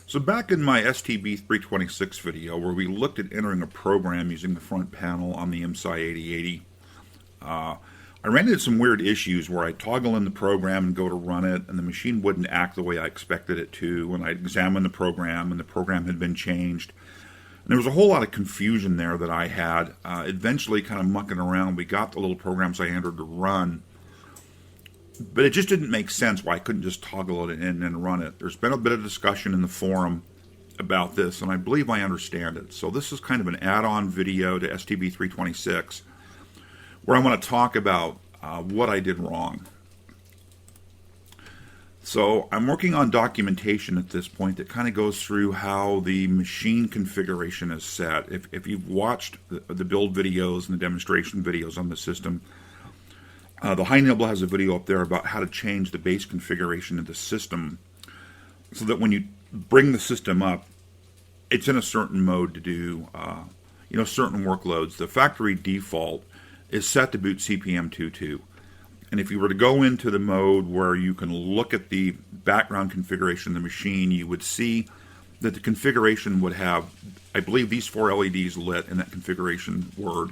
So back in my STB326 video where we looked at entering a program using the front panel on the IMSAI 8080, I ran into some weird issues where I toggle in the program and go to run it and the machine wouldn't act the way I expected it to, and I examined the program and the program had been changed. And there was a whole lot of confusion there that I had. Eventually, kind of mucking around, we got the little programs I entered to run. But it just didn't make sense why I couldn't just toggle it in and run it. There's been a bit of discussion in the forum about this, and I believe I understand it. So this is kind of an add-on video to STB326, where I want to talk about what I did wrong. So I'm working on documentation at this point that kind of goes through how the machine configuration is set. If you've watched the build videos and the demonstration videos on the system, the High Nibble has a video up there about how to change the base configuration of the system so that when you bring the system up, it's in a certain mode to do certain workloads. The factory default is set to boot CPM22. And if you were to go into the mode where you can look at the background configuration of the machine, you would see that the configuration would have, I believe, these 4 LEDs lit in that configuration word,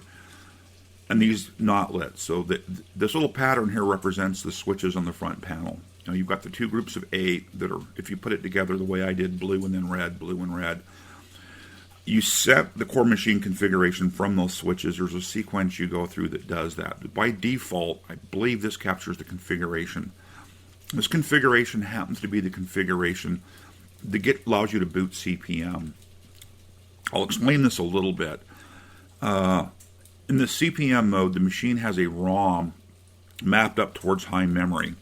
and these not lit. So this little pattern here represents the switches on the front panel. Now you've got the two groups of 8 that are, if you put it together the way I did, blue and then red, blue and red. You set the core machine configuration from those switches. There's a sequence you go through that does that. But by default, I believe this captures the configuration. This configuration happens to be the configuration that allows you to boot CPM. I'll explain this a little bit. In the CPM mode, the machine has a ROM mapped up towards high memory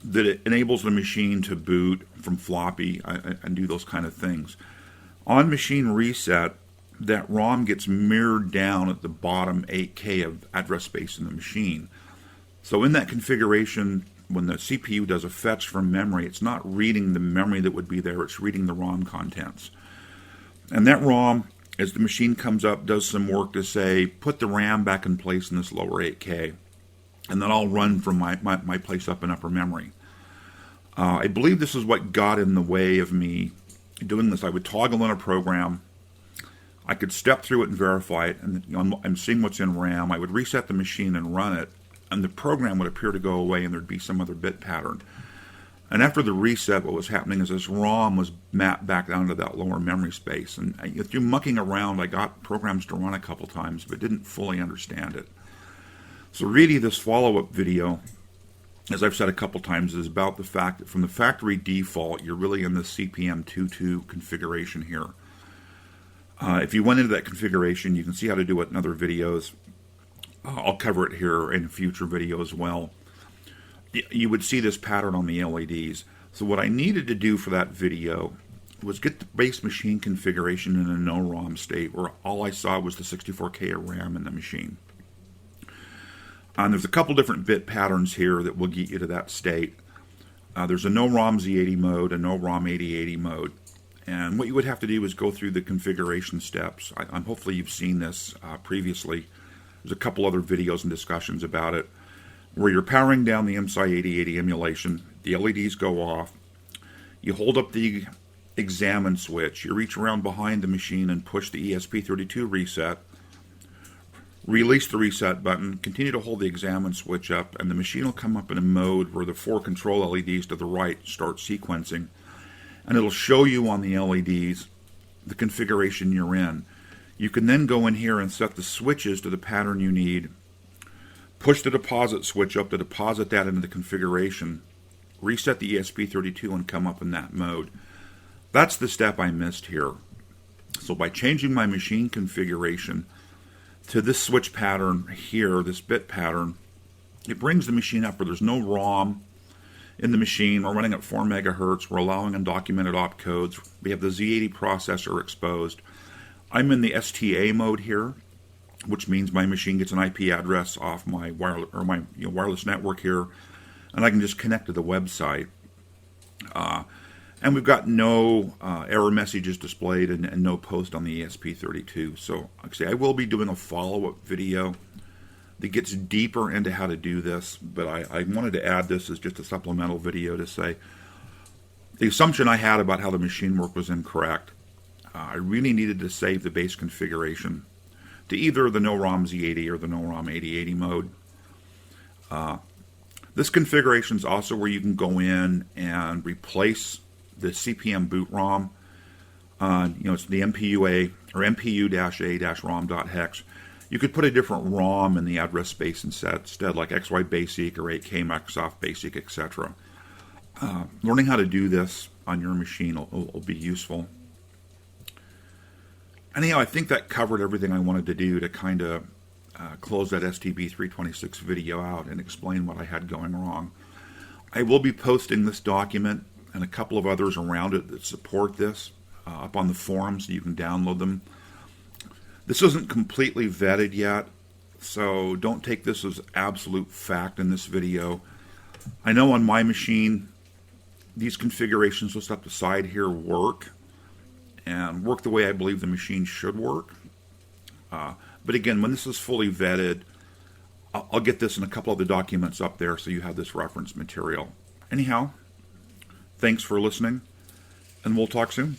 that it enables the machine to boot from floppy and do those kind of things. On machine reset, that ROM gets mirrored down at the bottom 8K of address space in the machine. So in that configuration, when the CPU does a fetch from memory, it's not reading the memory that would be there, it's reading the ROM contents. And that ROM, as the machine comes up, does some work to say, put the RAM back in place in this lower 8K, and then I'll run from my place up in upper memory. I believe this is what got in the way of me doing this. I would toggle in a program, I could step through it and verify it, and I'm seeing what's in RAM. I would reset the machine and run it, and the program would appear to go away and there'd be some other bit pattern. And after the reset, what was happening is this ROM was mapped back down to that lower memory space. And through mucking around, I got programs to run a couple times, but didn't fully understand it. So really, this follow-up video, as I've said a couple times, is about the fact that from the factory default, you're really in the CPM22 configuration here. If you went into that configuration, you can see how to do it in other videos. I'll cover it here in a future video as well. You would see this pattern on the LEDs. So what I needed to do for that video was get the base machine configuration in a no ROM state where all I saw was the 64K of RAM in the machine. And there's a couple different bit patterns here that will get you to that state. There's a no ROM Z80 mode, a no ROM 8080 mode. And what you would have to do is go through the configuration steps. Hopefully you've seen this previously. There's a couple other videos and discussions about it, where you're powering down the IMSAI 8080 emulation, the LEDs go off, you hold up the examine switch, you reach around behind the machine and push the ESP32 reset, release the reset button, continue to hold the examine switch up, and the machine will come up in a mode where the 4 control LEDs to the right start sequencing, and it'll show you on the LEDs the configuration you're in. You can then go in here and set the switches to the pattern you need, push the deposit switch up to deposit that into the configuration, reset the ESP32 and come up in that mode. That's the step I missed here. So by changing my machine configuration to this switch pattern here, this bit pattern, it brings the machine up where there's no ROM in the machine. We're running at 4 megahertz. We're allowing undocumented opcodes. We have the Z80 processor exposed. I'm in the STA mode here, which means my machine gets an IP address off my wireless network here, and I can just connect to the website. And we've got no error messages displayed and no post on the ESP32. So, like I say, I will be doing a follow-up video that gets deeper into how to do this, but I wanted to add this as just a supplemental video to say, The assumption I had about how the machine worked was incorrect. I really needed to save the base configuration to either the no-ROM Z80 or the no-ROM 8080 mode. This configuration is also where you can go in and replace the CP/M boot ROM. It's the MPU-A or MPU-A-ROM.hex. You could put a different ROM in the address space instead, like XY Basic or 8K Microsoft Basic, etc. Learning how to do this on your machine will be useful. Anyhow, I think that covered everything I wanted to do to kind of close that STB326 video out and explain what I had going wrong. I will be posting this document and a couple of others around it that support this up on the forum so you can download them. This isn't completely vetted yet, so don't take this as absolute fact in this video. I know on my machine, these configurations listed up the side here work, and work the way I believe the machine should work. But again, when this is fully vetted, I'll get this in a couple of the documents up there so you have this reference material. Anyhow, thanks for listening, and we'll talk soon.